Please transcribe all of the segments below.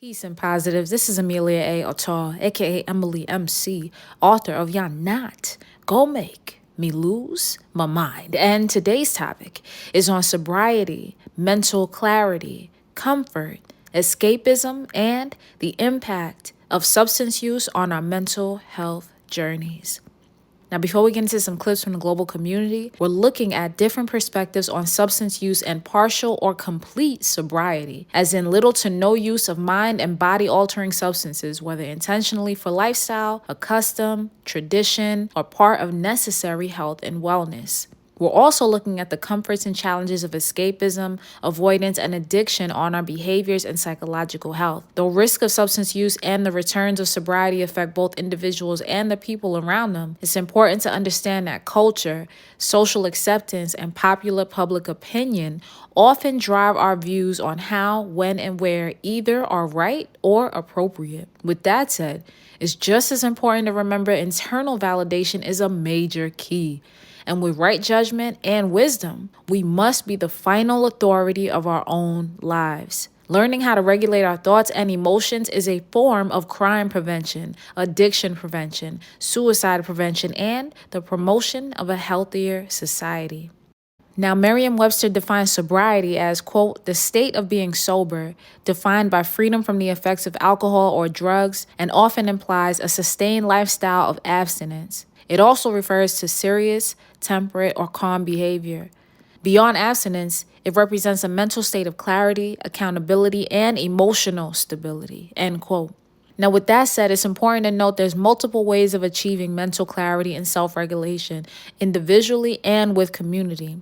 Peace and positives. This is Amelia A. Otto, aka Emily MC, author of Y'all Not Go Make Me Lose My Mind. And today's topic is on sobriety, mental clarity, comfort, escapism, and the impact of substance use on our mental health journeys. Now, before we get into some clips from the global community, we're looking at different perspectives on substance use and partial or complete sobriety, as in little to no use of mind and body altering substances, whether intentionally for lifestyle, a custom, tradition, or part of necessary health and wellness. We're also looking at the comforts and challenges of escapism, avoidance, and addiction on our behaviors and psychological health. The risk of substance use and the returns of sobriety affect both individuals and the people around them. It's important to understand that culture, social acceptance, and popular public opinion often drive our views on how, when, and where either are right or appropriate. With that said, it's just as important to remember internal validation is a major key. And with right judgment and wisdom, we must be the final authority of our own lives. Learning how to regulate our thoughts and emotions is a form of crime prevention, addiction prevention, suicide prevention, and the promotion of a healthier society. Now, Merriam-Webster defines sobriety as, quote, the state of being sober, defined by freedom from the effects of alcohol or drugs, and often implies a sustained lifestyle of abstinence. It also refers to serious, temperate, or calm behavior. Beyond abstinence, it represents a mental state of clarity, accountability, and emotional stability, end quote. Now, with that said, it's important to note there's multiple ways of achieving mental clarity and self-regulation, individually and with community.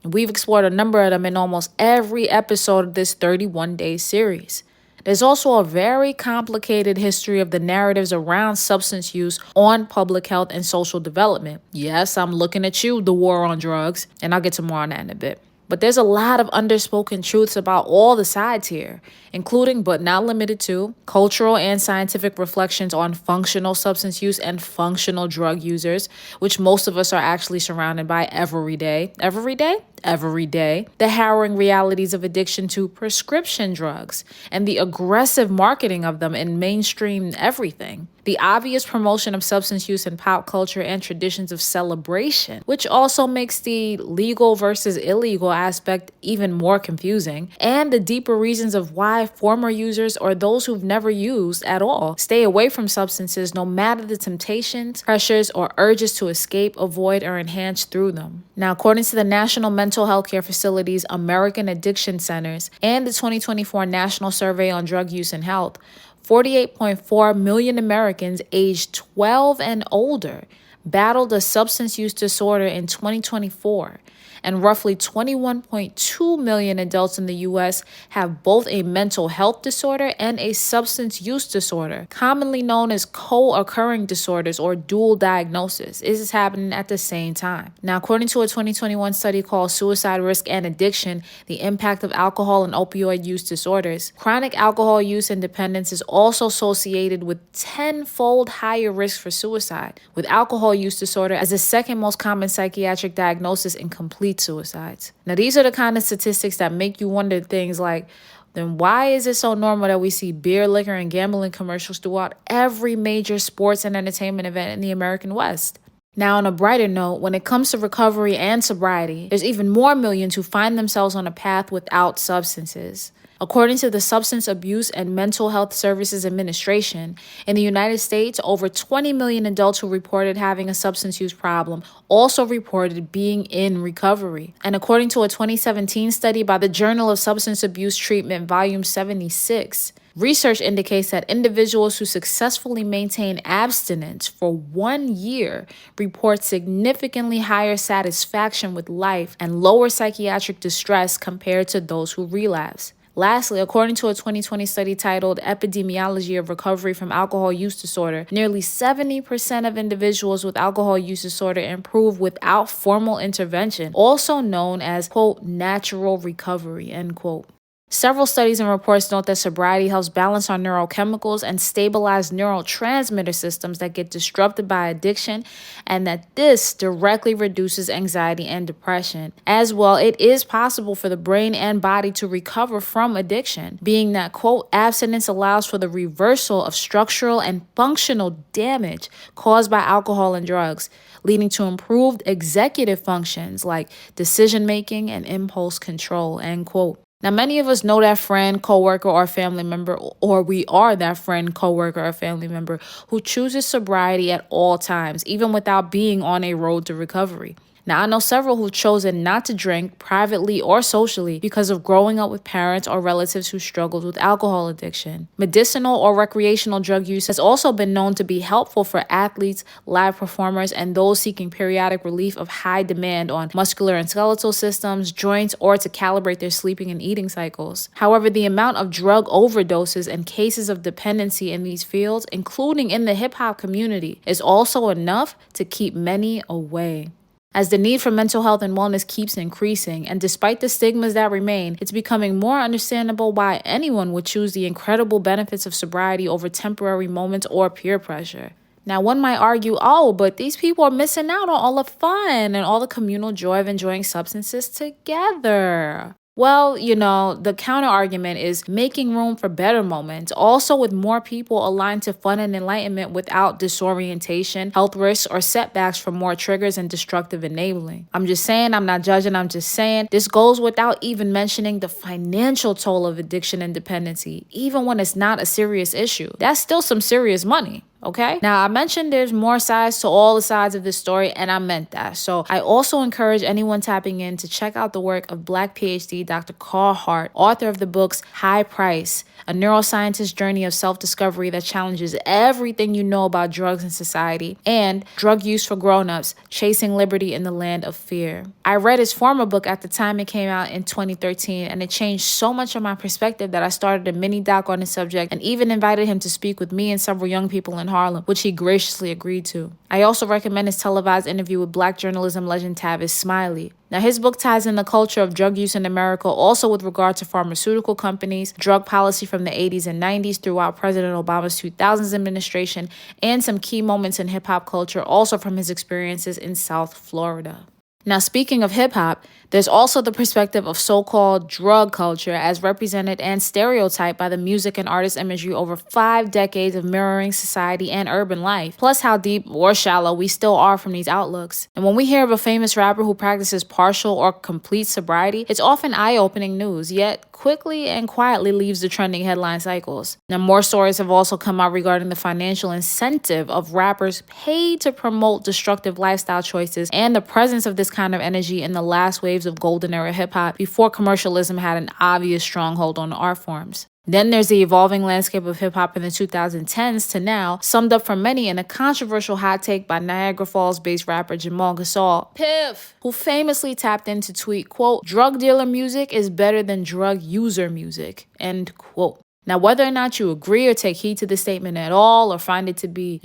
We've explored a number of them in almost every episode of this 31-day series. There's also a very complicated history of the narratives around substance use on public health and social development. Yes, I'm looking at you, the war on drugs, and I'll get to more on that in a bit. But there's a lot of underspoken truths about all the sides here, including but not limited to cultural and scientific reflections on functional substance use and functional drug users, which most of us are actually surrounded by every day. Every day? Every day. The harrowing realities of addiction to prescription drugs and the aggressive marketing of them in mainstream everything. The obvious promotion of substance use in pop culture and traditions of celebration, which also makes the legal versus illegal aspect even more confusing, and the deeper reasons of why former users or those who've never used at all stay away from substances no matter the temptations, pressures, or urges to escape, avoid, or enhance through them. Now, according to the National Mental Health Care Facility's American Addiction Centers and the 2024 National Survey on Drug Use and Health, 48.4 million Americans aged 12 and older battled a substance use disorder in 2024, and roughly 21.2 million adults in the U.S. have both a mental health disorder and a substance use disorder, commonly known as co-occurring disorders or dual diagnosis. This is happening at the same time. Now, according to a 2021 study called Suicide Risk and Addiction, the Impact of Alcohol and Opioid Use Disorders, chronic alcohol use and dependence is also associated with 10-fold higher risk for suicide, with alcohol use disorder as the second most common psychiatric diagnosis in complete suicides. Now, these are the kind of statistics that make you wonder things like, then why is it so normal that we see beer, liquor, and gambling commercials throughout every major sports and entertainment event in the American West? Now, on a brighter note, when it comes to recovery and sobriety, there's even more millions who find themselves on a path without substances. According to the Substance Abuse and Mental Health Services Administration, in the United States, over 20 million adults who reported having a substance use problem also reported being in recovery. And according to a 2017 study by the Journal of Substance Abuse Treatment, Volume 76, research indicates that individuals who successfully maintain abstinence for 1 year report significantly higher satisfaction with life and lower psychiatric distress compared to those who relapse. Lastly, according to a 2020 study titled Epidemiology of Recovery from Alcohol Use Disorder, nearly 70% of individuals with alcohol use disorder improve without formal intervention, also known as, quote, natural recovery, end quote. Several studies and reports note that sobriety helps balance our neurochemicals and stabilize neurotransmitter systems that get disrupted by addiction, and that this directly reduces anxiety and depression. As well, it is possible for the brain and body to recover from addiction, being that, quote, abstinence allows for the reversal of structural and functional damage caused by alcohol and drugs, leading to improved executive functions like decision making and impulse control, end quote. Now, many of us know that friend, coworker, or family member, or we are that friend, coworker, or family member who chooses sobriety at all times, even without being on a road to recovery. Now, I know several who've chosen not to drink privately or socially because of growing up with parents or relatives who struggled with alcohol addiction. Medicinal or recreational drug use has also been known to be helpful for athletes, live performers, and those seeking periodic relief of high demand on muscular and skeletal systems, joints, or to calibrate their sleeping and eating cycles. However, the amount of drug overdoses and cases of dependency in these fields, including in the hip hop community, is also enough to keep many away. As the need for mental health and wellness keeps increasing, and despite the stigmas that remain, it's becoming more understandable why anyone would choose the incredible benefits of sobriety over temporary moments or peer pressure. Now, one might argue, oh, but these people are missing out on all the fun and all the communal joy of enjoying substances together. Well, the counter argument is making room for better moments, also with more people aligned to fun and enlightenment without disorientation, health risks, or setbacks from more triggers and destructive enabling. I'm just saying, I'm not judging, I'm just saying. This goes without even mentioning the financial toll of addiction and dependency, even when it's not a serious issue. That's still some serious money. Okay. Now, I mentioned there's more sides to all the sides of this story, and I meant that. So I also encourage anyone tapping in to check out the work of Black PhD Dr. Carl Hart, author of the books High Price, a neuroscientist's journey of self-discovery that challenges everything you know about drugs and society, and Drug Use for Grown-Ups, Chasing Liberty in the Land of Fear. I read his former book at the time it came out in 2013, and it changed so much of my perspective that I started a mini doc on the subject and even invited him to speak with me and several young people in Harlem, which he graciously agreed to. I also recommend his televised interview with Black journalism legend Tavis Smiley. Now, his book ties in the culture of drug use in America, also with regard to pharmaceutical companies, drug policy from the 80s and 90s throughout President Obama's 2000s administration, and some key moments in hip-hop culture, also from his experiences in South Florida. Now, speaking of hip-hop, there's also the perspective of so-called drug culture as represented and stereotyped by the music and artist imagery over 5 decades of mirroring society and urban life, plus how deep or shallow we still are from these outlooks. And when we hear of a famous rapper who practices partial or complete sobriety, it's often eye-opening news, yet quickly and quietly leaves the trending headline cycles. Now, more stories have also come out regarding the financial incentive of rappers paid to promote destructive lifestyle choices and the presence of this kind of energy in the last waves of golden era hip-hop before commercialism had an obvious stronghold on the art forms. Then there's the evolving landscape of hip-hop in the 2010s to now, summed up for many in a controversial hot take by Niagara Falls-based rapper Jamal Gasol, Piff, who famously tapped in to tweet, quote, "Drug dealer music is better than drug user music," end quote. Now, whether or not you agree or take heed to this statement at all or find it to be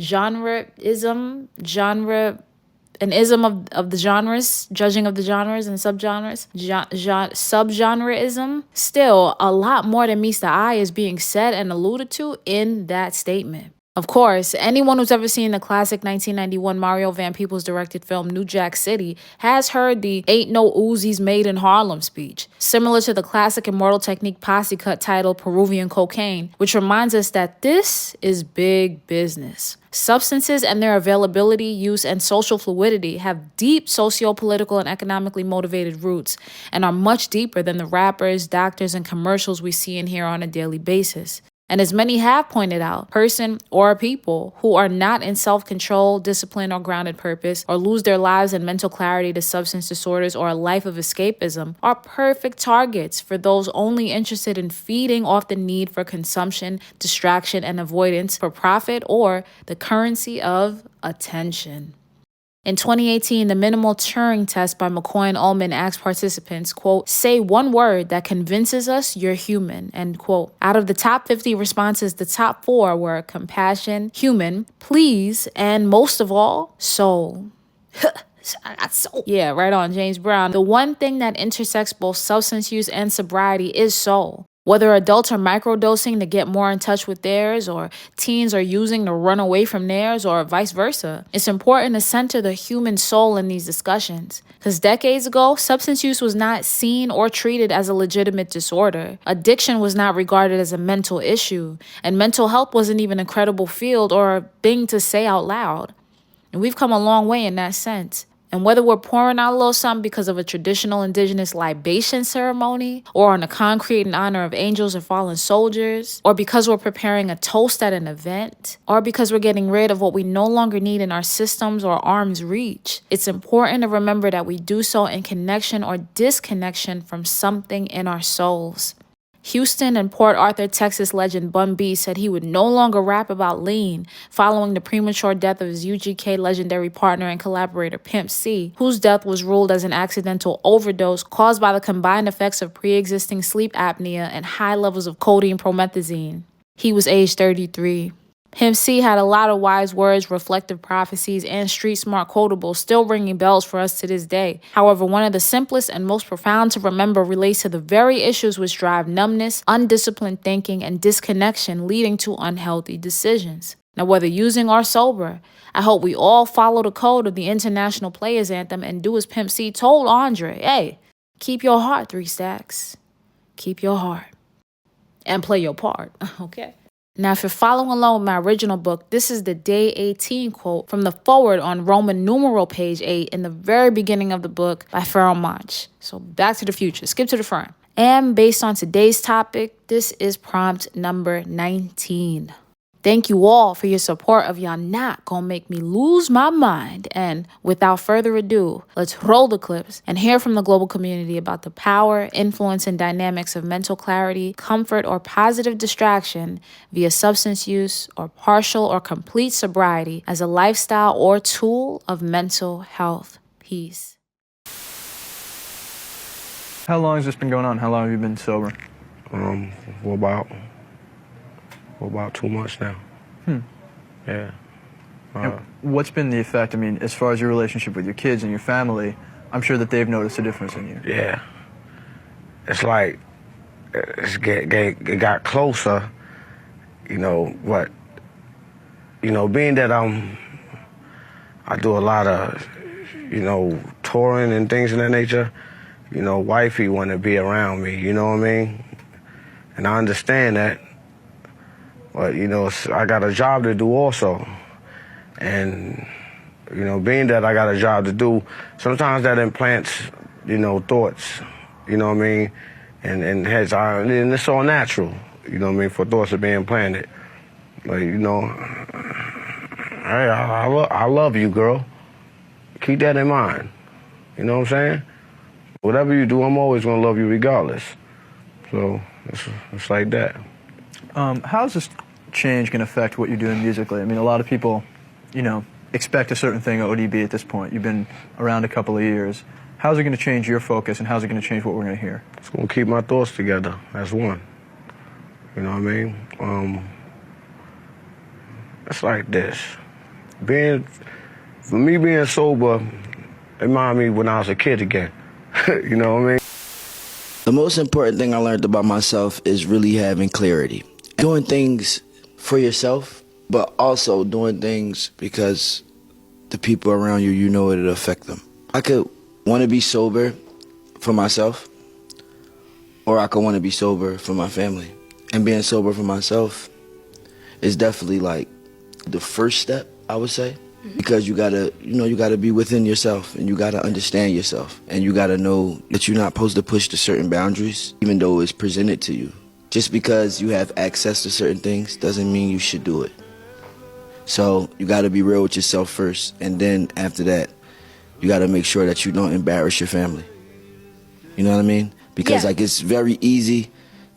an ism of the genres, judging of the genres and subgenres, subgenreism, still a lot more than meets the eye is being said and alluded to in that statement. Of course, anyone who's ever seen the classic 1991 Mario Van Peebles directed film New Jack City has heard the "Ain't no Uzis made in Harlem" speech, similar to the classic Immortal Technique posse cut titled Peruvian Cocaine, which reminds us that this is big business. Substances and their availability, use, and social fluidity have deep socio-political and economically motivated roots and are much deeper than the rappers, doctors, and commercials we see and hear on a daily basis. And as many have pointed out, person or people who are not in self-control, discipline, or grounded purpose, or lose their lives and mental clarity to substance disorders or a life of escapism, are perfect targets for those only interested in feeding off the need for consumption, distraction, and avoidance for profit or the currency of attention. In 2018, the minimal Turing test by McCoy and Ullman asked participants, quote, "Say one word that convinces us you're human," end quote. Out of the top 50 responses, the top 4 were compassion, human, please, and most of all, soul. I got soul. Yeah, right on, James Brown. The one thing that intersects both substance use and sobriety is soul. Whether adults are microdosing to get more in touch with theirs, or teens are using to run away from theirs, or vice versa, it's important to center the human soul in these discussions. Because decades ago, substance use was not seen or treated as a legitimate disorder. Addiction was not regarded as a mental issue, and mental health wasn't even a credible field or a thing to say out loud. And we've come a long way in that sense. And whether we're pouring out a little something because of a traditional indigenous libation ceremony, or on the concrete in honor of angels or fallen soldiers, or because we're preparing a toast at an event, or because we're getting rid of what we no longer need in our systems or arm's reach, it's important to remember that we do so in connection or disconnection from something in our souls. Houston and Port Arthur, Texas legend Bun B said he would no longer rap about lean following the premature death of his UGK legendary partner and collaborator Pimp C, whose death was ruled as an accidental overdose caused by the combined effects of pre-existing sleep apnea and high levels of codeine promethazine. He was age 33. Pimp C had a lot of wise words, reflective prophecies, and street-smart quotables still ringing bells for us to this day. However, one of the simplest and most profound to remember relates to the very issues which drive numbness, undisciplined thinking, and disconnection, leading to unhealthy decisions. Now, whether using or sober, I hope we all follow the code of the International Players Anthem and do as Pimp C told Andre. Hey, keep your heart, 3 Stacks. Keep your heart. And play your part, okay? Now, if you're following along with my original book, this is the Day 18 quote from the foreword on Roman numeral page 8 in the very beginning of the book by Pharoah Monch. So back to the future, skip to the front. And based on today's topic, this is prompt number 19. Thank you all for your support of Y'all Not Gonna Make Me Lose My Mind. And without further ado, let's roll the clips and hear from the global community about the power, influence, and dynamics of mental clarity, comfort, or positive distraction via substance use or partial or complete sobriety as a lifestyle or tool of mental health. Peace. How long has this been going on? How long have you been sober? For about 2 months now. Yeah. And what's been the effect? I mean, as far as your relationship with your kids and your family, I'm sure that they've noticed a difference in you. Yeah. It's like, it got closer, being that I do a lot of, touring and things of that nature, wifey want to be around me, you know what I mean? And I understand that. But, I got a job to do also. And, being that I got a job to do, sometimes that implants, thoughts, you know what I mean? And and it's all natural, for thoughts to be implanted. But, hey, I love you, girl. Keep that in mind. You know what I'm saying? Whatever you do, I'm always going to love you regardless. So it's like that. How's this change going to affect what you're doing musically? I mean, a lot of people, expect a certain thing at ODB at this point. You've been around a couple of years. How's it going to change your focus, and how's it going to change what we're going to hear? It's going to keep my thoughts together as one. You know what I mean? It's like this. For me being sober, it reminded me when I was a kid again. You know what I mean? The most important thing I learned about myself is really having clarity. Doing things for yourself, but also doing things because the people around you, it'll affect them. I could want to be sober for myself, or I could want to be sober for my family. And being sober for myself is definitely like the first step, I would say. Because you gotta be within yourself, and you gotta understand yourself, and you gotta know that you're not supposed to push to certain boundaries, even though it's presented to you. Just because you have access to certain things doesn't mean you should do it. So you gotta be real with yourself first, and then after that, you gotta make sure that you don't embarrass your family. You know what I mean? Because it's very easy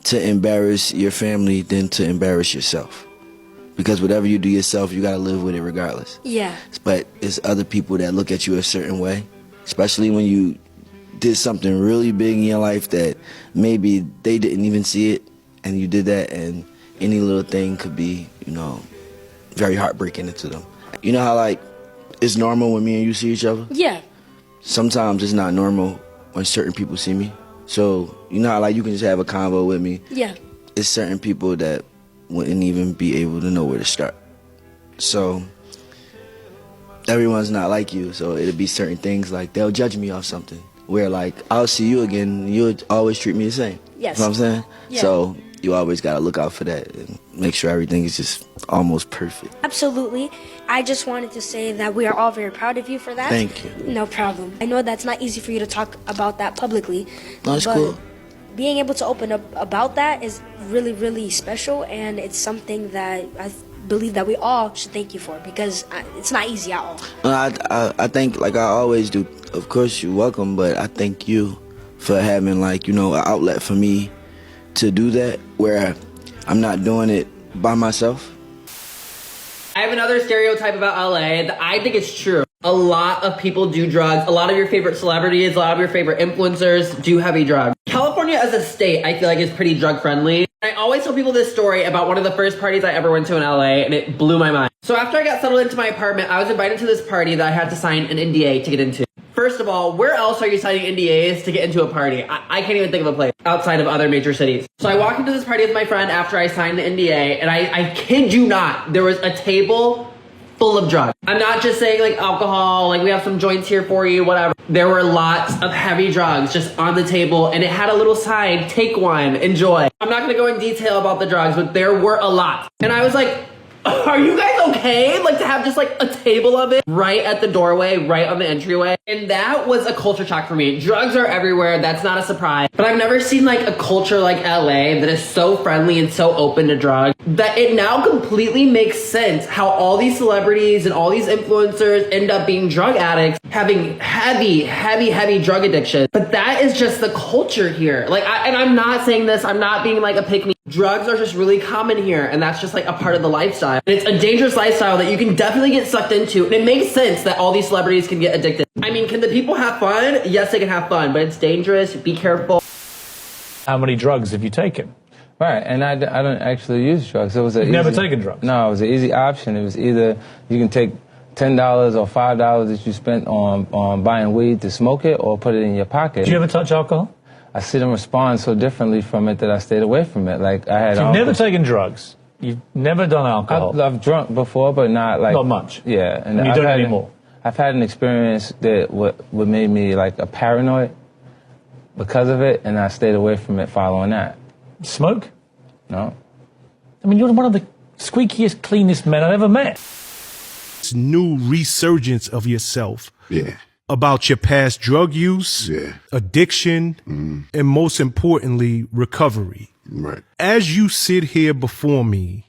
to embarrass your family than to embarrass yourself. Because whatever you do yourself, you gotta live with it regardless. Yeah. But it's other people that look at you a certain way, especially when you did something really big in your life that maybe they didn't even see it, and you did that, and any little thing could be, very heartbreaking to them. You know how, it's normal when me and you see each other? Yeah. Sometimes it's not normal when certain people see me. So, You know how like you can just have a convo with me? Yeah. It's certain people that wouldn't even be able to know where to start. So everyone's not like you, so it'll be certain things like they'll judge me off something where like I'll see you again and you'll always treat me the same. Yes. You know what I'm saying? Yeah. So you always got to look out for that and make sure everything is just almost perfect. Absolutely. I just wanted to say that we are all very proud of you for that. Thank you. No problem. I know that's not easy for you to talk about that publicly. No, it's but cool. being able to open up about that is really, really special, and it's something that I believe that we all should thank you for, because it's not easy at all. I think, like I always do, of course you're welcome, but I thank you for having, like, you know, an outlet for me to do that where I'm not doing it by myself. I have another stereotype about LA that I think is true. A lot of people do drugs. A lot of your favorite celebrities, a lot of your favorite influencers do heavy drugs. California as a state, I feel like is pretty drug friendly. I always tell people this story about one of the first parties I ever went to in LA, and it blew my mind. So after I got settled into my apartment, I was invited to this party that I had to sign an NDA to get into. First of all, where else are you signing NDAs to get into a party? I can't even think of a place outside of other major cities. So I walked into this party with my friend after I signed the NDA, and I kid you not, there was a table full of drugs. I'm not just saying like alcohol, like we have some joints here for you, whatever. There were lots of heavy drugs just on the table, and it had a little sign, take one, enjoy. I'm not gonna go in detail about the drugs, but there were a lot. And I was like, are you guys okay? Like to have just like a table of it right at the doorway, right on the entryway. And that was a culture shock for me. Drugs are everywhere, that's not a surprise. But I've never seen like a culture like LA that is so friendly and so open to drugs that it now completely makes sense how all these celebrities and all these influencers end up being drug addicts, having heavy drug addiction. But that is just the culture here. Like, and I'm not saying this, I'm not being like a pick-me. Drugs are just really common here, and that's just like a part of the lifestyle. And it's a dangerous lifestyle that you can definitely get sucked into, and it makes sense that all these celebrities can get addicted. I mean, can the people have fun? Yes, they can have fun, but it's dangerous. Be careful. How many drugs have you taken? Right, and I don't actually use drugs. It was a Never taken drugs? No, it was an easy option. It was either you can take $10 or $5 that you spent on buying weed to smoke it, or put it in your pocket. Did you ever touch alcohol? I see them respond so differently from it that I stayed away from it. Like I had. So you've never taken drugs. You've never done alcohol. I've drunk before, but not like not much. Yeah, and you don't anymore. I've had an experience that what made me like a paranoid because of it, and I stayed away from it following that. Smoke? No. I mean, you're one of the squeakiest, cleanest men I've ever met. This new resurgence of yourself. Yeah. About your past drug use, addiction, and most importantly, recovery. Right. As you sit here before me,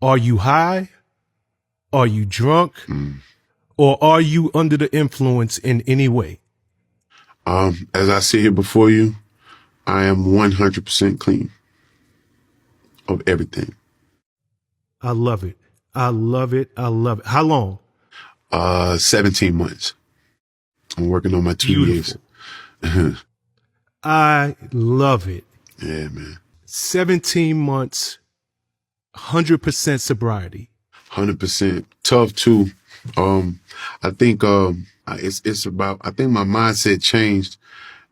are you high? Are you drunk? Or are you under the influence in any way? As I sit here before you, I am 100% clean of everything. I love it. I love it. I love it. How long? 17 months. I'm working on my 2 years. I love it. Yeah, man. 17 months, 100% sobriety. 100%. Tough too. I think it's about, I think my mindset changed,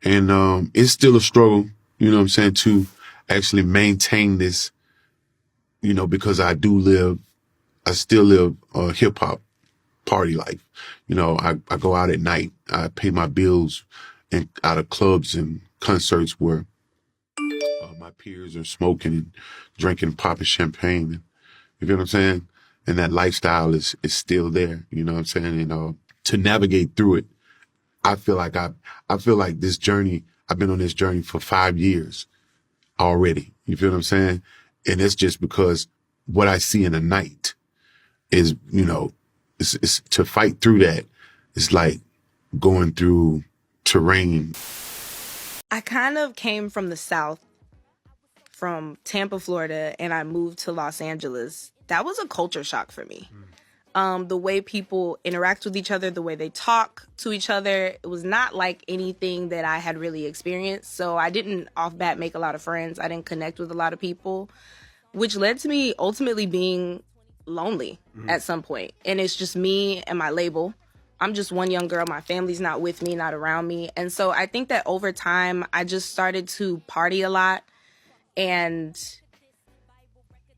and it's still a struggle, you know what I'm saying, to actually maintain this, you know, because I still live a hip hop party life. You know, I go out at night. I pay my bills and out of clubs and concerts where my peers are smoking and drinking, popping champagne. And, you know what I'm saying? And that lifestyle is still there. You know what I'm saying? And to navigate through it, I feel like this journey. I've been on this journey for 5 years already. You feel what I'm saying? And it's just because what I see in the night is, you know, it's to fight through that. It's like going through terrain. I kind of came from the South, from Tampa, Florida, and I moved to Los Angeles. That was a culture shock for me. The way people interact with each other, the way they talk to each other, it was not like anything that I had really experienced. So I didn't off bat make a lot of friends. I didn't connect with a lot of people, which led to me ultimately being lonely at some point. And it's just me and my label. I'm just one young girl. My family's not with me, not around me. And so I think that over time, I just started to party a lot. And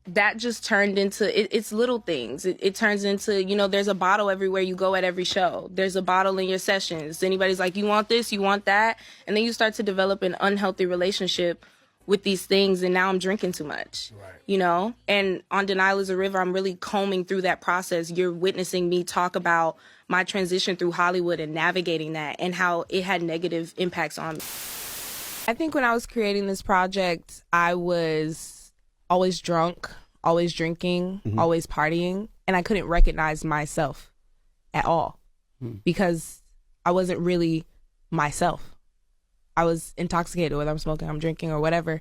that just turned into, it's little things. It turns into, you know, there's a bottle everywhere you go at every show. There's a bottle in your sessions. Anybody's like, you want this, you want that? And then you start to develop an unhealthy relationship with these things, and now I'm drinking too much, you know? And on Denial is a River, I'm really combing through that process. You're witnessing me talk about my transition through Hollywood and navigating that and how it had negative impacts on me. I think when I was creating this project, I was always drunk, always drinking, always partying, and I couldn't recognize myself at all because I wasn't really myself. I was intoxicated, whether I'm smoking, I'm drinking, or whatever.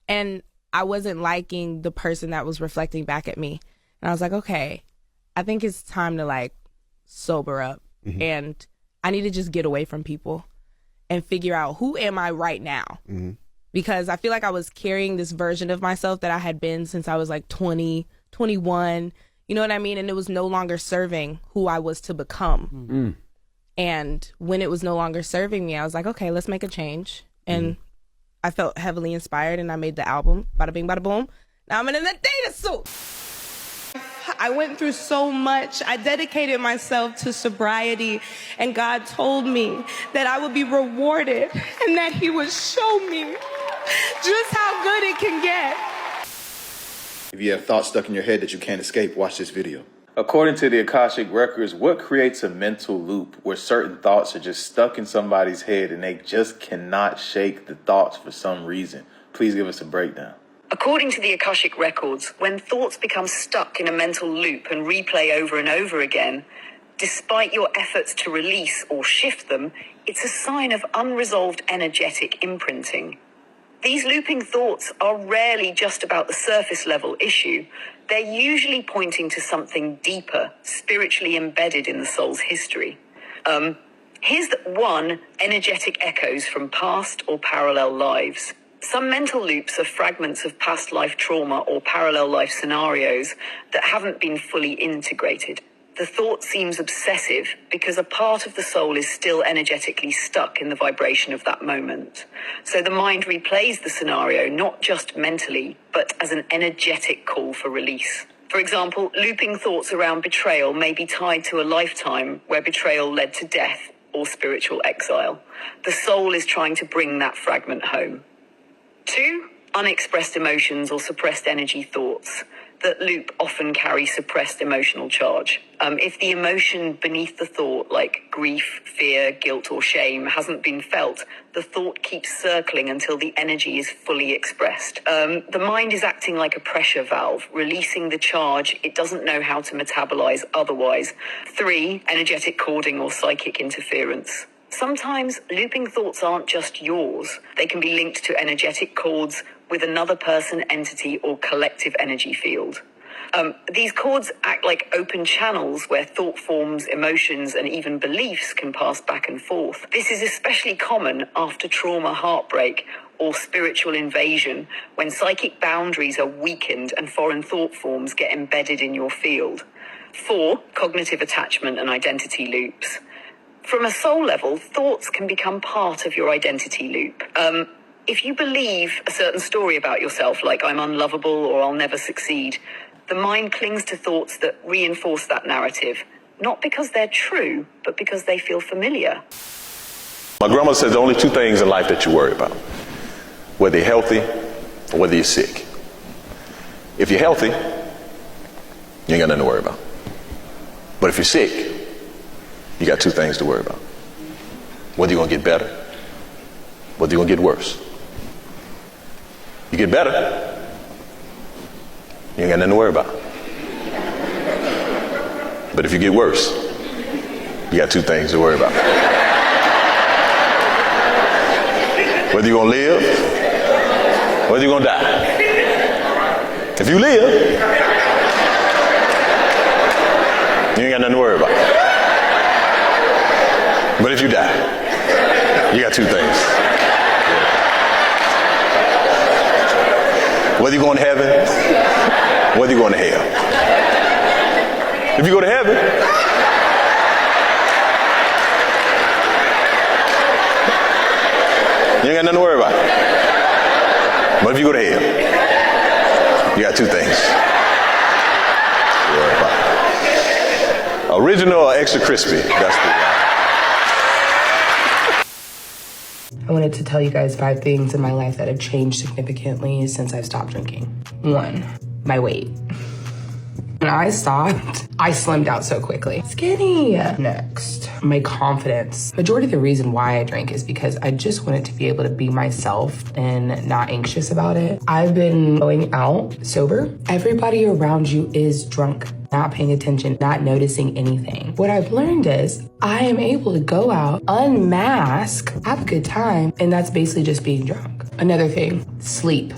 And I wasn't liking the person that was reflecting back at me. And I was like, okay, I think it's time to like sober up. And I need to just get away from people and figure out who am I right now? Because I feel like I was carrying this version of myself that I had been since I was like 20, 21. You know what I mean? And it was no longer serving who I was to become. And when it was no longer serving me, I was like, okay, let's make a change. And I felt heavily inspired, and I made the album, Bada Bing Bada Boom. Now I'm in a data suit. I went through so much. I dedicated myself to sobriety, and God told me that I would be rewarded and that he would show me just how good it can get. If you have thoughts stuck in your head that you can't escape, watch this video. According to the Akashic Records, what creates a mental loop where certain thoughts are just stuck in somebody's head and they just cannot shake the thoughts for some reason? Please give us a breakdown. According to the Akashic Records, when thoughts become stuck in a mental loop and replay over and over again, despite your efforts to release or shift them, it's a sign of unresolved energetic imprinting. These looping thoughts are rarely just about the surface level issue. They're usually pointing to something deeper, spiritually embedded in the soul's history. Here's one, energetic echoes from past or parallel lives. Some mental loops are fragments of past life trauma or parallel life scenarios that haven't been fully integrated. The thought seems obsessive because a part of the soul is still energetically stuck in the vibration of that moment. So the mind replays the scenario not just mentally, but as an energetic call for release. For example, looping thoughts around betrayal may be tied to a lifetime where betrayal led to death or spiritual exile. The soul is trying to bring that fragment home. 2, unexpressed emotions or suppressed energy thoughts. That loop often carry suppressed emotional charge. If the emotion beneath the thought, like grief, fear, guilt, or shame, hasn't been felt, the thought keeps circling until the energy is fully expressed. The mind is acting like a pressure valve, releasing the charge it doesn't know how to metabolize otherwise. 3, energetic cording or psychic interference. Sometimes looping thoughts aren't just yours. They can be linked to energetic cords with another person, entity, or collective energy field. These cords act like open channels where thought forms, emotions, and even beliefs can pass back and forth. This is especially common after trauma, heartbreak, or spiritual invasion, when psychic boundaries are weakened and foreign thought forms get embedded in your field. 4, cognitive attachment and identity loops. From a soul level, thoughts can become part of your identity loop. If you believe a certain story about yourself, like I'm unlovable or I'll never succeed, the mind clings to thoughts that reinforce that narrative, not because they're true, but because they feel familiar. My grandma said the only 2 things in life that you worry about, whether you're healthy or whether you're sick. If you're healthy, you ain't got nothing to worry about. But if you're sick, you got 2 things to worry about. Whether you're going to get better, whether you're going to get worse. You get better, you ain't got nothing to worry about. But if you get worse, you got 2 things to worry about. Whether you're going to live, whether you're going to die. If you live, you ain't got nothing to worry about. But if you die, you got 2 things. Whether you're going to heaven, whether you're going to hell. If you go to heaven, You ain't got nothing to worry about. But if you go to hell, you got two things to worry about. Original or extra crispy? That's the I wanted to tell you guys 5 things in my life that have changed significantly since I've stopped drinking. 1, my weight. When I stopped, I slimmed out so quickly. Skinny. Next, my confidence. Majority of the reason why I drink is because I just wanted to be able to be myself and not anxious about it. I've been going out sober. Everybody around you is drunk, not paying attention, not noticing anything. What I've learned is I am able to go out, unmask, have a good time, and that's basically just being drunk. Another thing, sleep.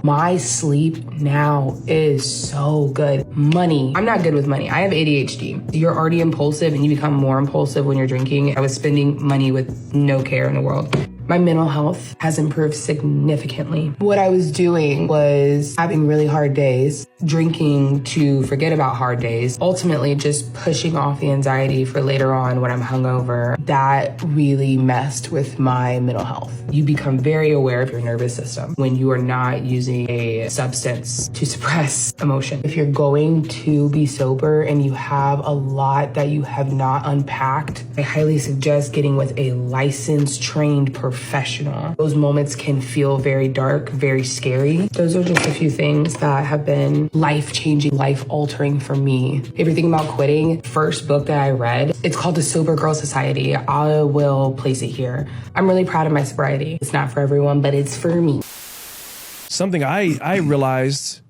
My sleep now is so good. Money. I'm not good with money. I have ADHD. You're already impulsive and you become more impulsive when you're drinking. I was spending money with no care in the world. My mental health has improved significantly. What I was doing was having really hard days, drinking to forget about hard days, ultimately just pushing off the anxiety for later on when I'm hungover. That really messed with my mental health. You become very aware of your nervous system when you are not using a substance to suppress emotion. If you're going to be sober and you have a lot that you have not unpacked, I highly suggest getting with a licensed, trained professional. Those moments can feel very dark, very scary. Those are just a few things that have been life-changing, life-altering for me. Everything about quitting, first book that I read, it's called The Sober Girl Society. I will place it here. I'm really proud of my sobriety. It's not for everyone, but it's for me. Something I realized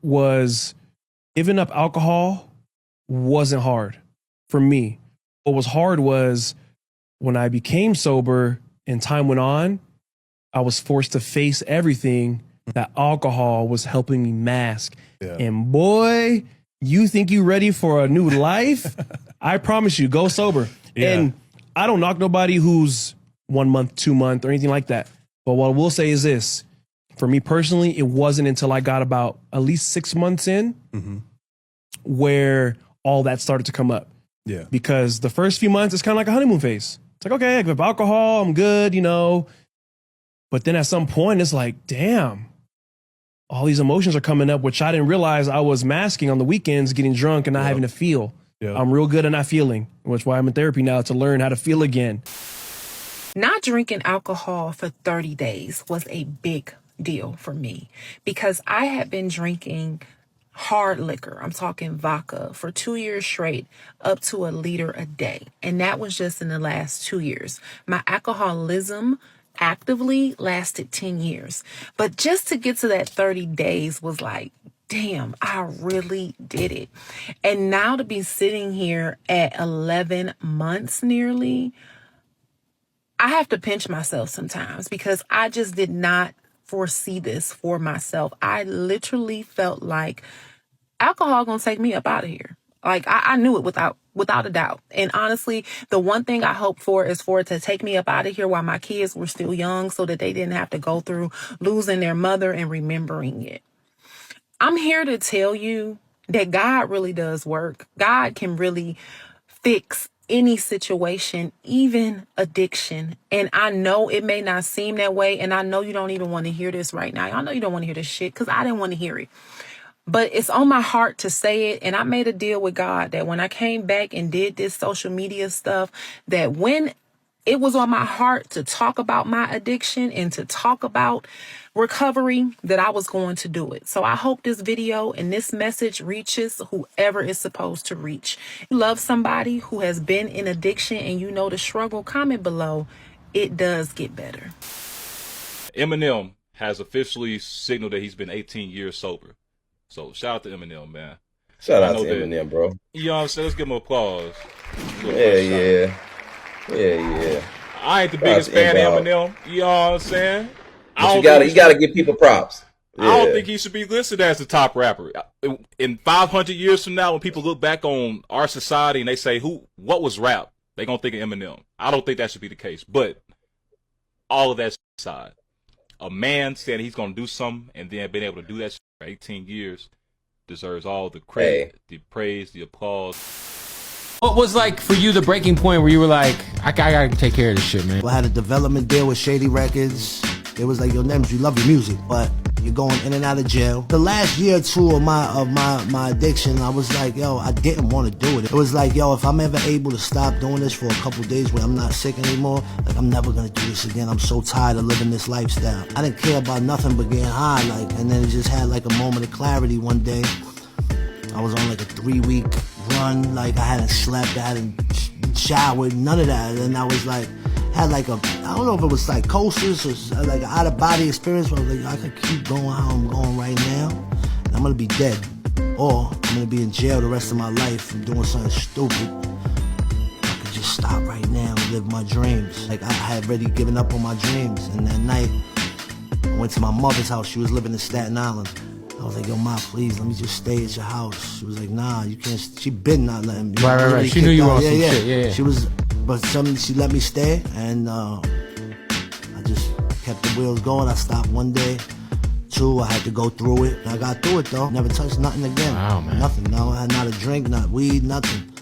was giving up alcohol wasn't hard for me. What was hard was when I became sober and time went on, I was forced to face everything that alcohol was helping me mask. Yeah. And boy, you think you ready for a new life? I promise you, go sober. Yeah. And I don't knock nobody who's 1 month, 2 month, or anything like that. But what I will say is this. For me personally, it wasn't until I got about at least 6 months in where all that started to come up. Yeah. Because the first few months, it's kind of like a honeymoon phase. It's like, okay, I give up alcohol, I'm good, you know. But then at some point, it's like, damn, all these emotions are coming up, which I didn't realize I was masking on the weekends, getting drunk and not having to feel. Yeah. I'm real good at not feeling, which is why I'm in therapy now, to learn how to feel again. Not drinking alcohol for 30 days was a big deal for me because I had been drinking hard liquor. I'm talking vodka for 2 years straight, up to a liter a day. And that was just in the last 2 years. My alcoholism actively lasted 10 years. But just to get to that 30 days was like, damn, I really did it. And now to be sitting here at 11 months nearly, I have to pinch myself sometimes because I just did not foresee this for myself. I literally felt like alcohol gonna take me up out of here. Like I knew it without a doubt. And honestly, the one thing I hope for is for it to take me up out of here while my kids were still young so that they didn't have to go through losing their mother and remembering it. I'm here to tell you that God really does work. God can really fix any situation, even addiction. And I know it may not seem that way. And I know you don't even want to hear this right now. I know you don't want to hear this shit because I didn't want to hear it. But it's on my heart to say it. And I made a deal with God that when I came back and did this social media stuff, that when it was on my heart to talk about my addiction and to talk about recovery, that I was going to do it. So I hope this video and this message reaches whoever it's supposed to reach. You love somebody who has been in addiction and you know the struggle, comment below. It does get better. Eminem has officially signaled that he's been 18 years sober. So shout out to Eminem, man. Shout out to Eminem, bro. You know what I'm saying? Let's give him applause. Yeah. I ain't the biggest fan of Eminem. You know what I'm saying? But you gotta give people props. Yeah. I don't think he should be listed as the top rapper. In 500 years from now, when people look back on our society and they say, what was rap? They gonna think of Eminem. I don't think that should be the case. But all of that aside, a man saying he's gonna do something and then being able to do that for 18 years deserves all the credit, the praise, the applause. What was like for you the breaking point where you were like, I gotta take care of this shit, man? Well, I had a development deal with Shady Records. It was like, yo, Nems, you love your music, but you're going in and out of jail. The last year or two of my addiction, I was like, yo, I didn't want to do it. It was like, yo, if I'm ever able to stop doing this for a couple days where I'm not sick anymore, like, I'm never gonna do this again. I'm so tired of living this lifestyle. I didn't care about nothing but getting high, like, and then it just had like a moment of clarity one day. I was on like a 3-week run, like I hadn't slept, I hadn't showered, none of that, and I was like, had like a, I don't know if it was psychosis or like an out-of-body experience where I was like, I could keep going how I'm going right now, and I'm gonna be dead, or I'm gonna be in jail the rest of my life from doing something stupid. I could just stop right now and live my dreams. Like, I had already given up on my dreams, and that night, I went to my mother's house. She was living in Staten Island. I was like, yo, Ma, please, let me just stay at your house. She was like, nah, you can't. She been not letting me. Right. She knew you were on some shit, yeah. She was, but she let me stay, and I just kept the wheels going. I stopped one day. 2, I had to go through it. I got through it, though. Never touched nothing again. Wow, man. Nothing. No, I had not a drink, not weed, nothing.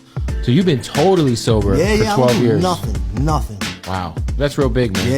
So you've been totally sober for 12 years? Nothing. Wow. That's real big, man. Yeah.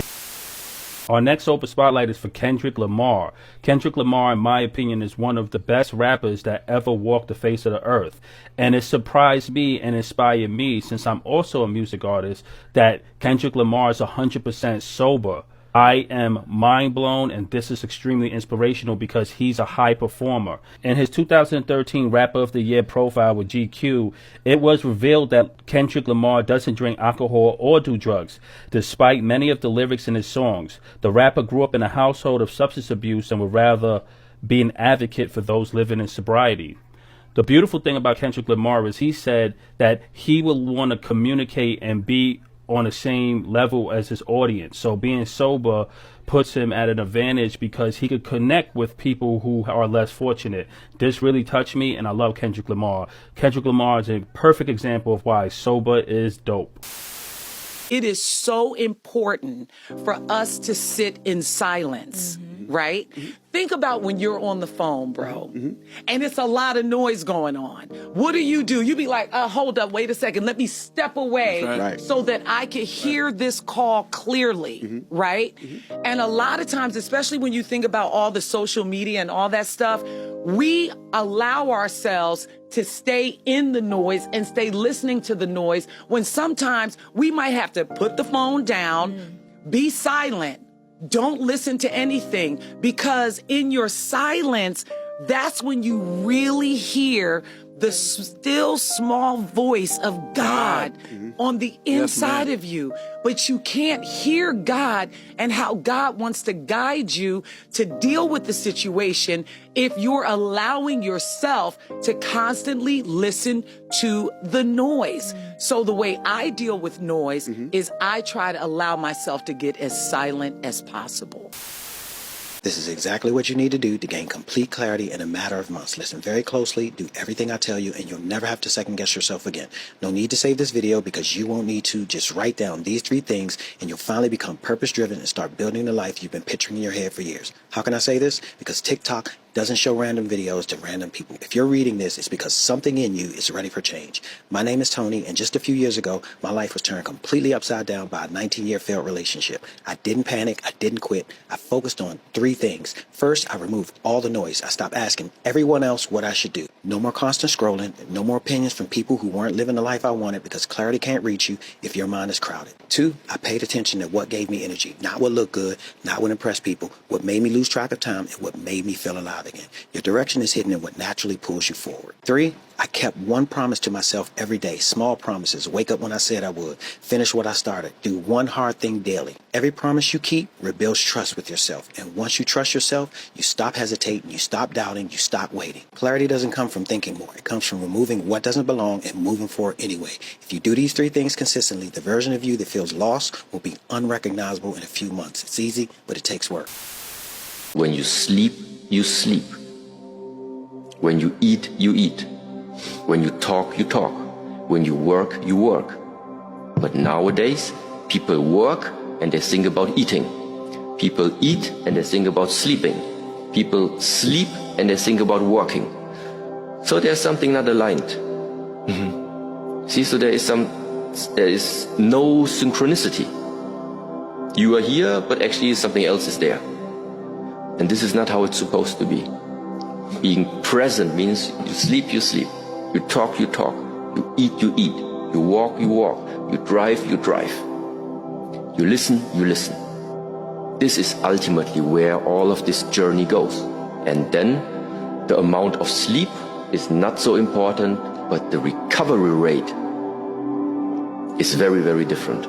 Our next Sober Spotlight is for Kendrick Lamar. Kendrick Lamar, in my opinion, is one of the best rappers that ever walked the face of the earth. And it surprised me and inspired me, since I'm also a music artist, that Kendrick Lamar is 100% sober. I am mind blown, and this is extremely inspirational because he's a high performer. In his 2013 Rapper of the Year profile with GQ, it was revealed that Kendrick Lamar doesn't drink alcohol or do drugs, despite many of the lyrics in his songs. The rapper grew up in a household of substance abuse and would rather be an advocate for those living in sobriety. The beautiful thing about Kendrick Lamar is he said that he will want to communicate and be on the same level as his audience. So being sober puts him at an advantage because he could connect with people who are less fortunate. This really touched me, and I love Kendrick Lamar. Kendrick Lamar is a perfect example of why sober is dope. It is so important for us to sit in silence, right? Think about when you're on the phone, bro, and it's a lot of noise going on. What do? You be like, hold up, wait a second, let me step away so that I can hear this call clearly, right? And a lot of times, especially when you think about all the social media and all that stuff, we allow ourselves to stay in the noise and stay listening to the noise when sometimes we might have to put the phone down, be silent. Don't listen to anything, because in your silence, that's when you really hear the still small voice of God on the inside of you. But you can't hear God and how God wants to guide you to deal with the situation if you're allowing yourself to constantly listen to the noise. So the way I deal with noise is I try to allow myself to get as silent as possible. This is exactly what you need to do to gain complete clarity in a matter of months. Listen very closely, do everything I tell you, and you'll never have to second guess yourself again. No need to save this video because you won't need to. Just write down these 3 things and you'll finally become purpose-driven and start building the life you've been picturing in your head for years. How can I say this? Because TikTok doesn't show random videos to random people. If you're reading this, it's because something in you is ready for change. My name is Tony, and just a few years ago, my life was turned completely upside down by a 19-year failed relationship. I didn't panic. I didn't quit. I focused on 3 things. First, I removed all the noise. I stopped asking everyone else what I should do. No more constant scrolling. No more opinions from people who weren't living the life I wanted, because clarity can't reach you if your mind is crowded. 2, I paid attention to what gave me energy, not what looked good, not what impressed people, what made me lose track of time, and what made me feel alive again. Your direction is hidden in what naturally pulls you forward. 3, I kept one promise to myself every day. Small promises. Wake up when I said I would. Finish what I started. Do one hard thing daily. Every promise you keep rebuilds trust with yourself. And once you trust yourself, you stop hesitating, you stop doubting, you stop waiting. Clarity doesn't come from thinking more. It comes from removing what doesn't belong and moving forward anyway. If you do these 3 things consistently, the version of you that feels lost will be unrecognizable in a few months. It's easy, but it takes work. When you sleep, you sleep. When you eat, you eat. When you talk, you talk. When you work, you work. But nowadays, people work and they think about eating. People eat and they think about sleeping. People sleep and they think about working. So there's something not aligned. See, so there is no synchronicity. You are here, but actually something else is there. And this is not how it's supposed to be. Being present means you sleep, you sleep. You talk, you talk. You eat, you eat. You walk, you walk. You drive, you drive. You listen, you listen. This is ultimately where all of this journey goes. And then the amount of sleep is not so important, but the recovery rate is very, very different.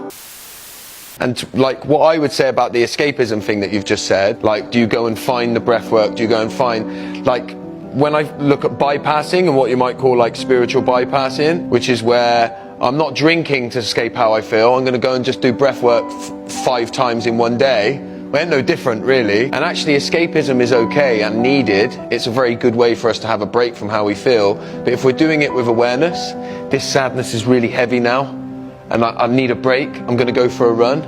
And like what I would say about the escapism thing that you've just said, like, do you go and find the breath work? Do you go and find, like, when I look at bypassing and what you might call like spiritual bypassing, which is where I'm not drinking to escape how I feel, I'm going to go and just do breath work 5 times in one day. Well, ain't no different really. And actually escapism is okay and needed. It's a very good way for us to have a break from how we feel. But if we're doing it with awareness, this sadness is really heavy now and I need a break, I'm going to go for a run.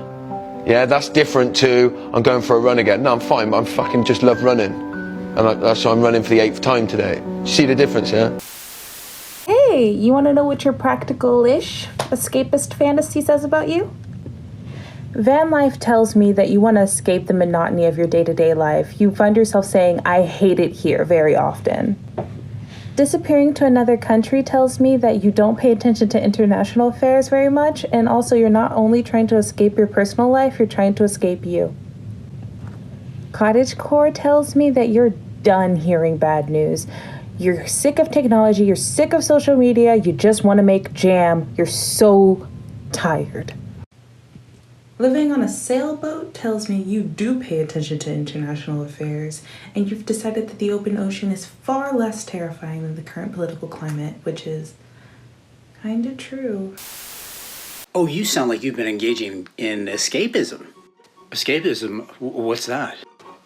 Yeah, that's different to I'm going for a run again. No, I'm fine, I fucking just love running. And so I'm running for the 8th time today. You see the difference, yeah? Hey, you want to know what your practical-ish escapist fantasy says about you? Van life tells me that you want to escape the monotony of your day-to-day life. You find yourself saying, I hate it here very often. Disappearing to another country tells me that you don't pay attention to international affairs very much, and also you're not only trying to escape your personal life, you're trying to escape you. Cottagecore tells me that you're done hearing bad news. You're sick of technology, you're sick of social media, you just want to make jam. You're so tired. Living on a sailboat tells me you do pay attention to international affairs, and you've decided that the open ocean is far less terrifying than the current political climate, which is kinda true. Oh, you sound like you've been engaging in escapism. Escapism? What's that?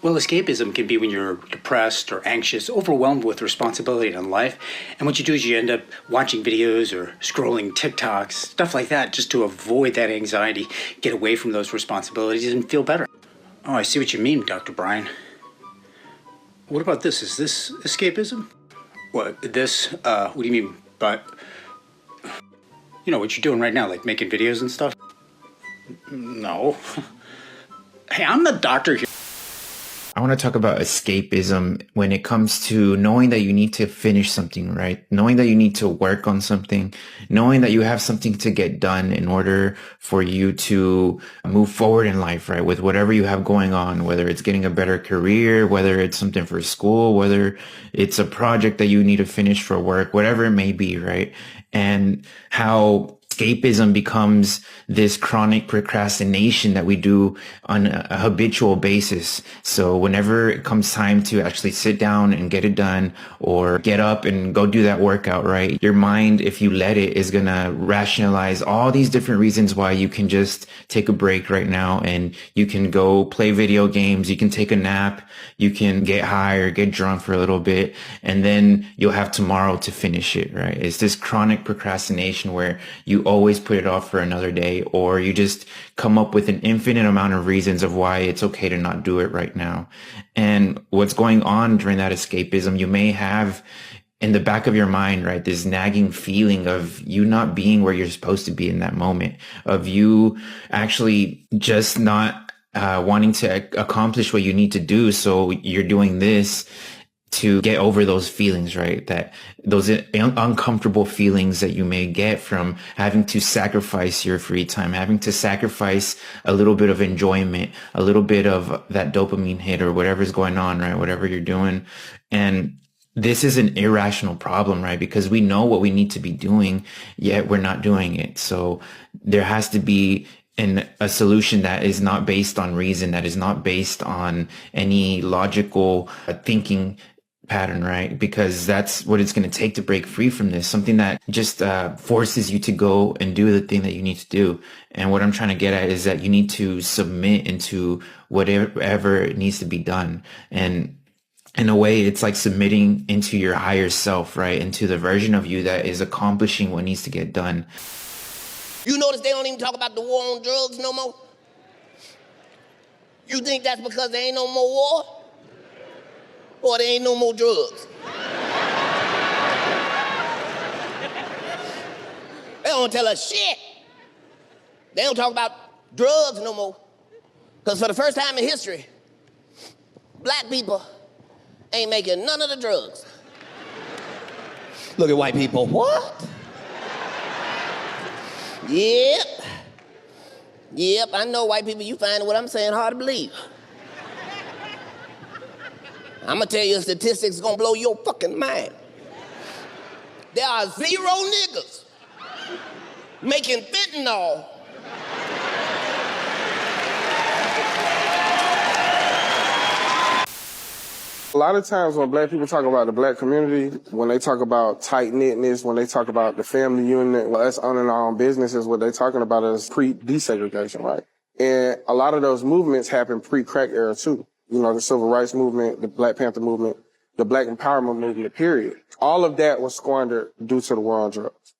Well, escapism can be when you're depressed or anxious, overwhelmed with responsibility in life, and what you do is you end up watching videos or scrolling TikToks, stuff like that, just to avoid that anxiety, get away from those responsibilities, and feel better. Oh, I see what you mean, Dr. Brian. What about this? Is this escapism? What, this, what do you mean by... You know, what you're doing right now, like making videos and stuff? No. Hey, I'm the doctor here. I want to talk about escapism when it comes to knowing that you need to finish something, right? Knowing that you need to work on something, knowing that you have something to get done in order for you to move forward in life, right? With whatever you have going on, whether it's getting a better career, whether it's something for school, whether it's a project that you need to finish for work, whatever it may be, right? And how escapism becomes this chronic procrastination that we do on a habitual basis. So whenever it comes time to actually sit down and get it done or get up and go do that workout, right? Your mind, if you let it, is going to rationalize all these different reasons why you can just take a break right now and you can go play video games. You can take a nap. You can get high or get drunk for a little bit, and then you'll have tomorrow to finish it, right? It's this chronic procrastination where you always put it off for another day, or you just come up with an infinite amount of reasons of why it's okay to not do it right now. And what's going on during that escapism, you may have in the back of your mind, right, this nagging feeling of you not being where you're supposed to be in that moment, of you actually just not wanting to accomplish what you need to do. So you're doing this to get over those feelings, right? That those uncomfortable feelings that you may get from having to sacrifice your free time, having to sacrifice a little bit of enjoyment, a little bit of that dopamine hit or whatever's going on, right? Whatever you're doing. And this is an irrational problem, right? Because we know what we need to be doing, yet we're not doing it. So there has to be a solution that is not based on reason, that is not based on any logical thinking pattern, right? Because that's what it's going to take to break free from this. Something that just forces you to go and do the thing that you need to do. And what I'm trying to get at is that you need to submit into whatever needs to be done. And in a way, it's like submitting into your higher self, right? Into the version of you that is accomplishing what needs to get done. You notice they don't even talk about the war on drugs no more? You think that's because there ain't no more war? Or there ain't no more drugs? They don't tell us shit. They don't talk about drugs no more. Because for the first time in history, black people ain't making none of the drugs. Look at white people. What? Yep. Yep, I know white people, you find what I'm saying hard to believe. I'm gonna tell you a statistic that's gonna blow your fucking mind. There are 0 niggas making fentanyl. A lot of times when black people talk about the black community, when they talk about tight-knitness, when they talk about the family unit, well, us owning our own businesses, what they're talking about is pre-desegregation, right? And a lot of those movements happened pre-crack era too. You know, the civil rights movement, the Black Panther movement, the black empowerment movement, period. All of that was squandered due to the war on drugs.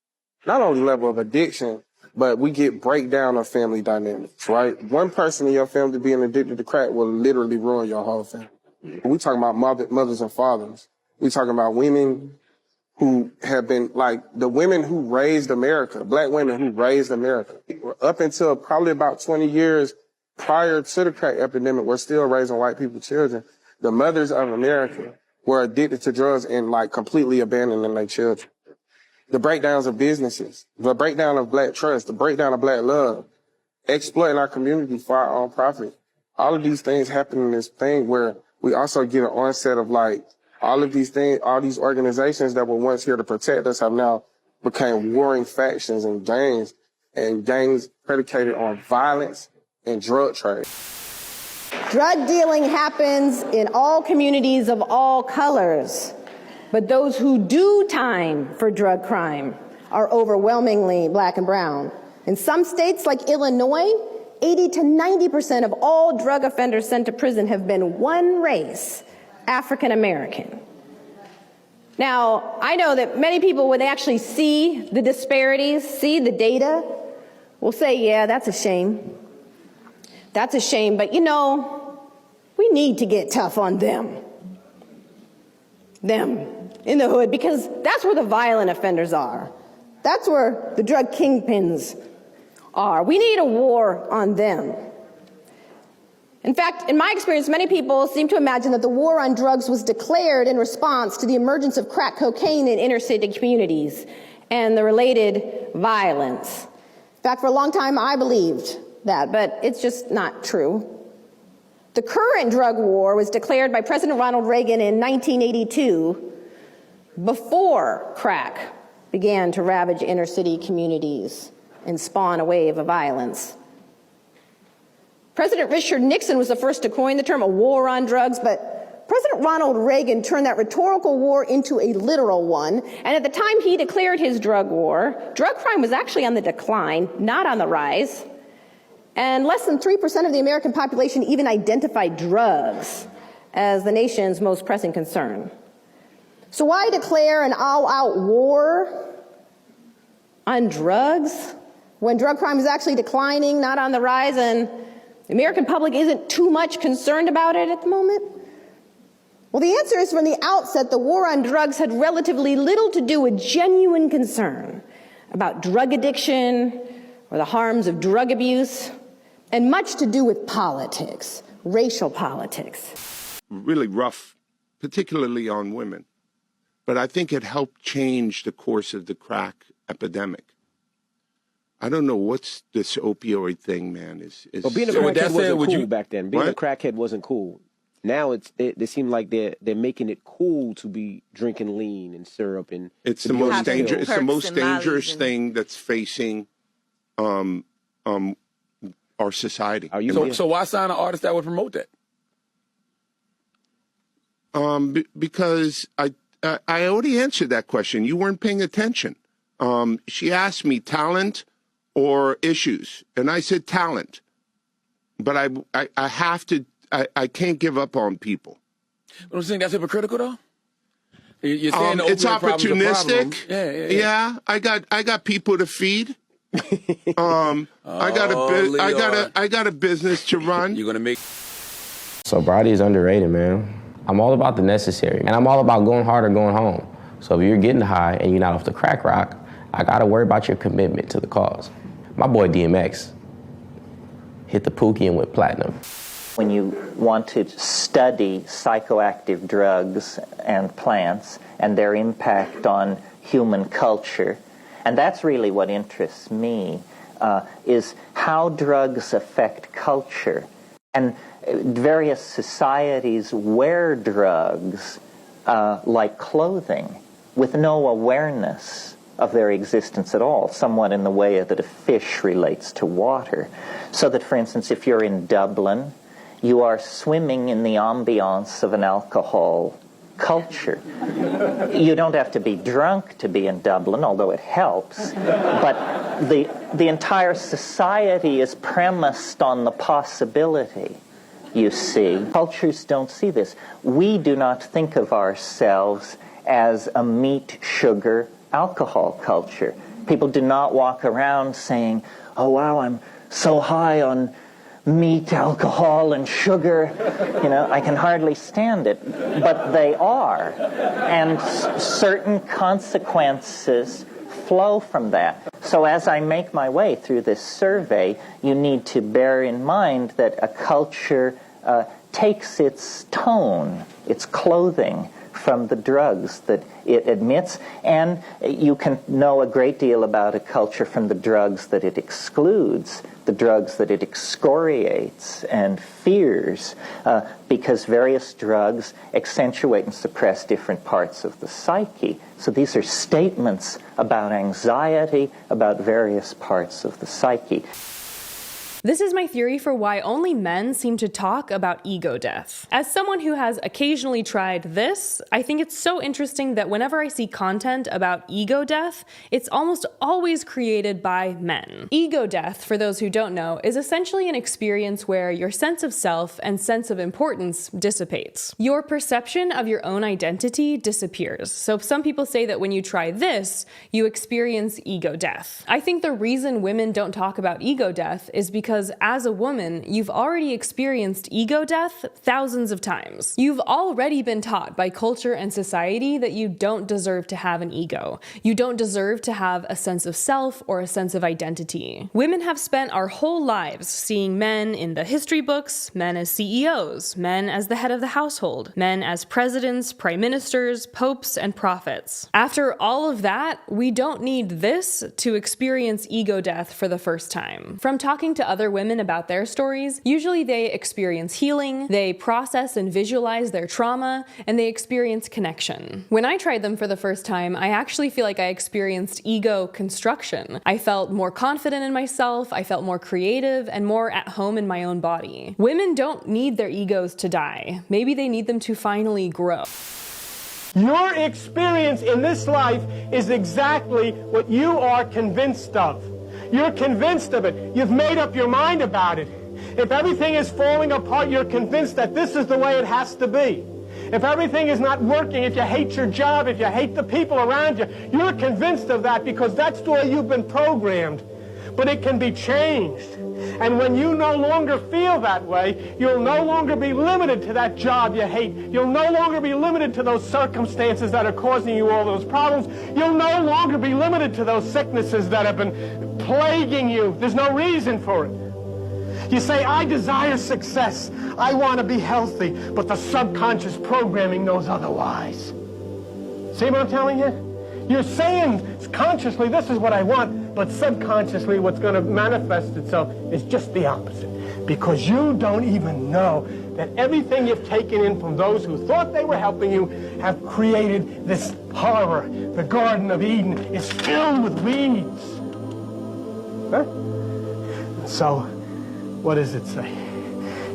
Not only level of addiction, but we get breakdown of family dynamics, right? One person in your family being addicted to crack will literally ruin your whole family. We talking about mothers and fathers. We talking about women who have been like the women who raised America, black women who raised America. Up until probably about 20 years prior to the crack epidemic, we're still raising white people's children. The mothers of America were addicted to drugs and like completely abandoning their children. The breakdowns of businesses, the breakdown of black trust, the breakdown of black love, exploiting our community for our own profit. All of these things happen in this thing where we also get an onset of like all of these things, all these organizations that were once here to protect us have now become warring factions and gangs predicated on violence and drug trade. Drug dealing happens in all communities of all colors, but those who do time for drug crime are overwhelmingly black and brown. In some states like Illinois, 80 to 90% of all drug offenders sent to prison have been one race, African American. Now, I know that many people, when they actually see the disparities, see the data, will say, yeah, that's a shame. That's a shame, but you know, we need to get tough on them. Them in the hood, because that's where the violent offenders are. That's where the drug kingpins are. We need a war on them. In fact, in my experience, many people seem to imagine that the war on drugs was declared in response to the emergence of crack cocaine in inner city communities and the related violence. In fact, for a long time, I believed that, but it's just not true. The current drug war was declared by President Ronald Reagan in 1982, before crack began to ravage inner city communities and spawn a wave of violence. President Richard Nixon was the first to coin the term a war on drugs, but President Ronald Reagan turned that rhetorical war into a literal one, and at the time he declared his drug war, drug crime was actually on the decline, not on the rise, and less than 3% of the American population even identified drugs as the nation's most pressing concern. So why declare an all-out war on drugs when drug crime is actually declining, not on the rise, and the American public isn't too much concerned about it at the moment? Well, the answer is from the outset, the war on drugs had relatively little to do with genuine concern about drug addiction or the harms of drug abuse, and much to do with politics, racial politics. Really rough, particularly on women. But I think it helped change the course of the crack epidemic. I don't know what's this opioid thing, man. But being a crackhead wasn't cool back then. Being a crackhead wasn't cool. Now they seem like they're making it cool to be drinking lean and syrup and it's the most dangerous. It's the most dangerous thing that's facing our society. So why sign an artist that would promote that? Because I already answered that question. You weren't paying attention. She asked me talent or issues, and I said talent. But I have to. I can't give up on people. But I'm saying that's hypocritical, though. You're saying the it's opioid problem's a problem. opportunistic. Yeah. I got people to feed. I got a business to run. You're gonna make. Sobriety is underrated, man. I'm all about the necessary, and I'm all about going hard or going home. So if you're getting high and you're not off the crack rock, I gotta worry about your commitment to the cause. My boy DMX hit the Pookie and went platinum. When you want to study psychoactive drugs and plants and their impact on human culture, and that's really what interests me, is how drugs affect culture. And various societies wear drugs like clothing with no awareness of their existence at all, somewhat in the way that a fish relates to water. So that, for instance, if you're in Dublin, you are swimming in the ambiance of an alcohol culture. You don't have to be drunk to be in Dublin, although it helps, but the entire society is premised on the possibility, you see. Cultures don't see this. We do not think of ourselves as a meat, sugar, alcohol culture. People do not walk around saying, oh wow, I'm so high on meat, alcohol, and sugar, you know, I can hardly stand it. But they are. And certain consequences flow from that. So as I make my way through this survey, you need to bear in mind that a culture takes its tone, its clothing, from the drugs that it admits, and you can know a great deal about a culture from the drugs that it excludes, the drugs that it excoriates and fears, because various drugs accentuate and suppress different parts of the psyche. So these are statements about anxiety, about various parts of the psyche. This is my theory for why only men seem to talk about ego death. As someone who has occasionally tried this, I think it's so interesting that whenever I see content about ego death, it's almost always created by men. Ego death, for those who don't know, is essentially an experience where your sense of self and sense of importance dissipates. Your perception of your own identity disappears. So some people say that when you try this, you experience ego death. I think the reason women don't talk about ego death is because as a woman, you've already experienced ego death thousands of times. You've already been taught by culture and society that you don't deserve to have an ego. You don't deserve to have a sense of self or a sense of identity. Women have spent our whole lives seeing men in the history books, men as CEOs, men as the head of the household, men as presidents, prime ministers, popes, and prophets. After all of that, we don't need this to experience ego death for the first time. From talking to other women about their stories, usually they experience healing, they process and visualize their trauma, and they experience connection. When I tried them for the first time, I actually feel like I experienced ego construction. I felt more confident in myself, I felt more creative, and more at home in my own body. Women don't need their egos to die. Maybe they need them to finally grow. Your experience in this life is exactly what you are convinced of. You're convinced of it. You've made up your mind about it. If everything is falling apart, you're convinced that this is the way it has to be. If everything is not working, if you hate your job, if you hate the people around you, you're convinced of that because that's the way you've been programmed. But it can be changed. And when you no longer feel that way, you'll no longer be limited to that job you hate. You'll no longer be limited to those circumstances that are causing you all those problems. You'll no longer be limited to those sicknesses that have been plaguing you. There's no reason for it. You say, I desire success. I want to be healthy. But the subconscious programming knows otherwise. See what I'm telling you? You're saying consciously, this is what I want, but subconsciously what's going to manifest itself is just the opposite. Because you don't even know that everything you've taken in from those who thought they were helping you have created this horror. The Garden of Eden is filled with weeds. Huh? So, what does it say?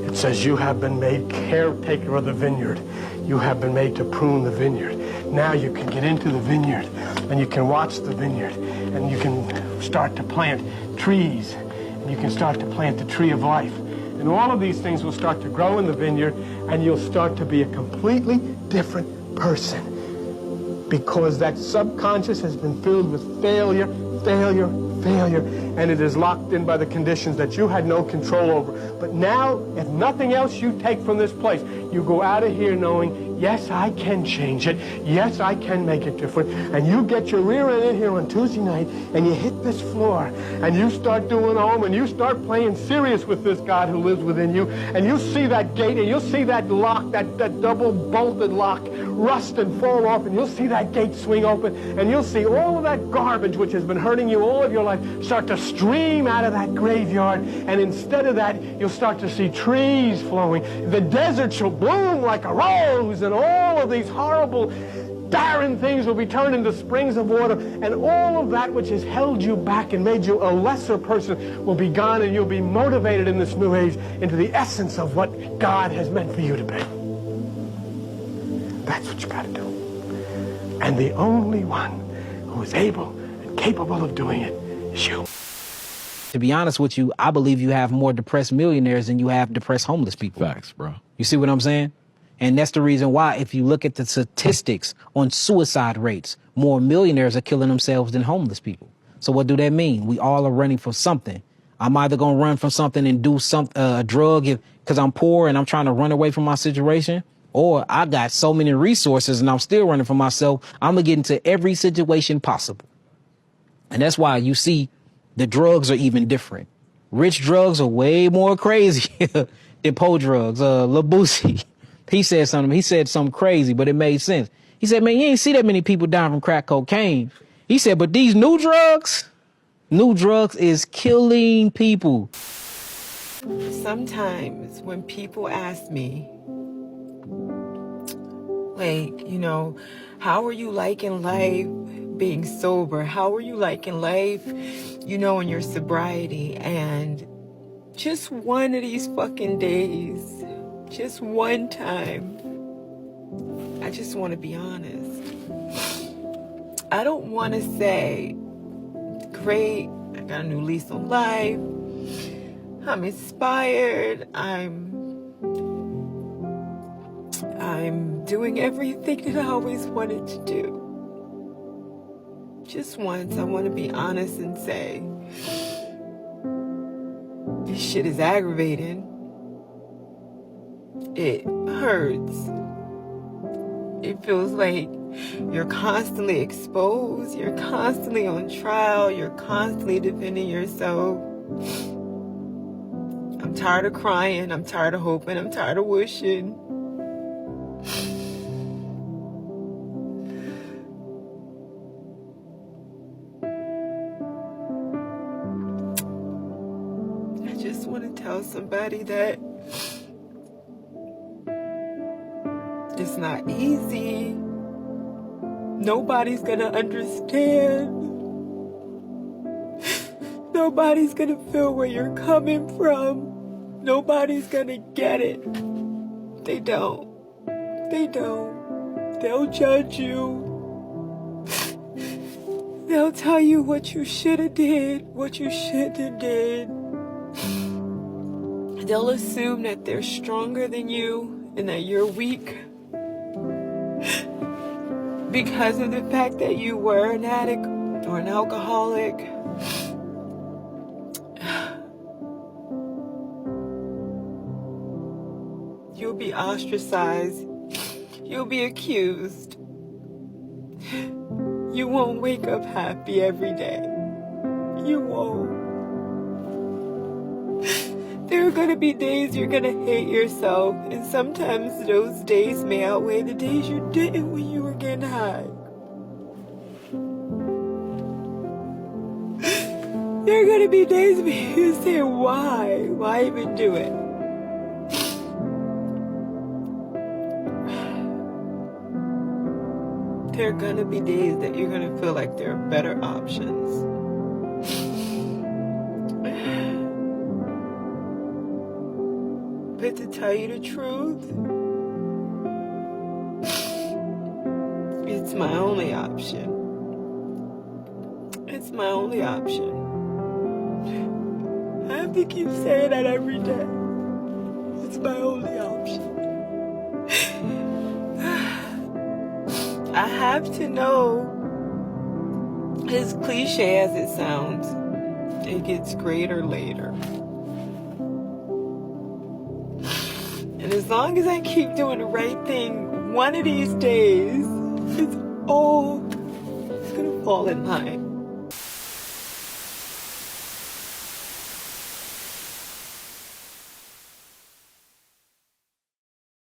It says you have been made caretaker of the vineyard. You have been made to prune the vineyard. Now you can get into the vineyard and you can watch the vineyard and you can start to plant trees and you can start to plant the tree of life. And all of these things will start to grow in the vineyard and you'll start to be a completely different person because that subconscious has been filled with failure, failure, failure, and it is locked in by the conditions that you had no control over. But now, if nothing else you take from this place, you go out of here knowing Yes, I can change it. Yes, I can make it different. And you get your rear end in here on Tuesday night and you hit this floor and you start doing home and you start playing serious with this God who lives within you, and you see that gate and you'll see that lock, that double bolted lock rust and fall off, and you'll see that gate swing open, and you'll see all of that garbage which has been hurting you all of your life start to stream out of that graveyard, and instead of that you'll start to see trees flowing. The desert shall bloom like a rose, and all of these horrible barren things will be turned into springs of water, and all of that which has held you back and made you a lesser person will be gone, and you'll be motivated in this new age into the essence of what God has meant for you to be. That's what you got to do. And the only one who is able and capable of doing it is you. To be honest with you, I believe you have more depressed millionaires than you have depressed homeless people. Facts, bro. You see what I'm saying? And that's the reason why, if you look at the statistics on suicide rates, more millionaires are killing themselves than homeless people. So what do that mean? We all are running for something. I'm either going to run from something and do a drug because I'm poor and I'm trying to run away from my situation, or I got so many resources and I'm still running for myself. I'm going to get into every situation possible. And that's why you see the drugs are even different. Rich drugs are way more crazy than poor drugs. Lil Boosie, he said something crazy, but it made sense. He said, man, you ain't see that many people dying from crack cocaine. He said, but these new drugs is killing people. Sometimes when people ask me, like, you know, how are you liking life being sober? How are you liking life, you know, in your sobriety? And just one of these fucking days, just one time, I just want to be honest. I don't want to say, great, I got a new lease on life, I'm inspired, I'm doing everything that I always wanted to do. Just once, I want to be honest and say, this shit is aggravating. It hurts. It feels like you're constantly exposed, you're constantly on trial, you're constantly defending yourself. I'm tired of crying, I'm tired of hoping, I'm tired of wishing. I just want to tell somebody that it's not easy. Nobody's gonna understand. Nobody's gonna feel where you're coming from. Nobody's gonna get it. They don't. They don't. They'll judge you. They'll tell you what you should have did, what you shouldn't have did. They'll assume that they're stronger than you and that you're weak because of the fact that you were an addict or an alcoholic. You'll be ostracized. You'll be accused. You won't wake up happy every day. You won't. There are gonna be days you're gonna hate yourself, and sometimes those days may outweigh the days you didn't when you were getting high. There are gonna be days where you say, why? Why even do it? There are gonna be days that you're gonna feel like there are better options. But to tell you the truth, it's my only option. It's my only option. I have to keep saying that every day. It's my only option. I have to know, as cliche as it sounds, it gets greater later. And as long as I keep doing the right thing one of these days, it's all gonna fall in line.